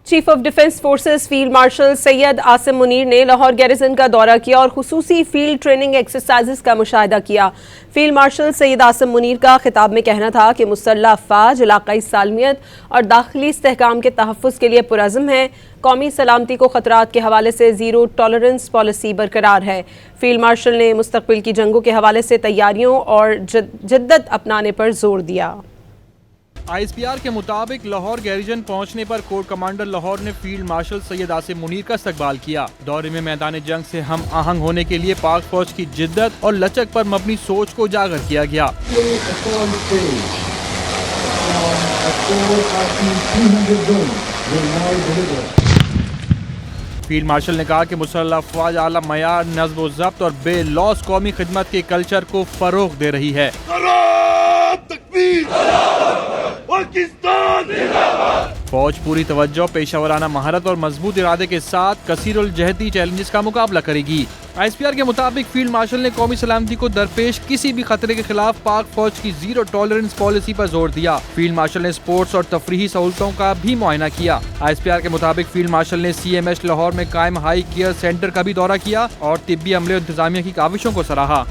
Chief of defence forces field marshal Syed Asim Munir نے Lahore garrison کا دورہ کیا اور خصوصی فیلڈ ٹریننگ ایکسرسائزز کا مشاہدہ کیا۔ فیلڈ مارشل سید عاصم منیر کا خطاب میں کہنا تھا کہ مسلح افواج علاقائی سالمیت اور داخلی استحکام کے تحفظ کے لیے پرعزم ہے۔ قومی سلامتی کو خطرات کے حوالے سے زیرو ٹالرنس پالیسی برقرار ہے۔ فیلڈ مارشل نے مستقبل کی جنگوں کے حوالے سے تیاریوں اور جدت اپنانے پر زور دیا۔ آئی ایس پی آر کے مطابق لاہور گیریزن پہنچنے پر کور کمانڈر لاہور نے فیلڈ مارشل سید عاصم منیر کا استقبال کیا۔ دورے میں میدان جنگ سے ہم آہنگ ہونے کے لیے پاک فوج کی جدت اور لچک پر مبنی سوچ کو اجاگر کیا گیا۔ فیلڈ مارشل نے کہا کہ مسلح افواج اعلیٰ معیار، نظم و ضبط اور بے لوث قومی خدمت کے کلچر کو فروغ دے رہی ہے۔ فوج پوری توجہ، پیشہ ورانہ مہارت اور مضبوط ارادے کے ساتھ کثیر الجہتی چیلنجز کا مقابلہ کرے گی۔ آئی ایس پی آر کے مطابق فیلڈ مارشل نے قومی سلامتی کو درپیش کسی بھی خطرے کے خلاف پاک فوج کی زیرو ٹالرنس پالیسی پر زور دیا۔ فیلڈ مارشل نے سپورٹس اور تفریحی سہولتوں کا بھی معائنہ کیا۔ آئی ایس پی آر کے مطابق فیلڈ مارشل نے سی ایم ایچ لاہور میں قائم ہائی کیئر سینٹر کا بھی دورہ کیا اور طبی عملے و انتظامیہ کی کاوشوں کو سراہا۔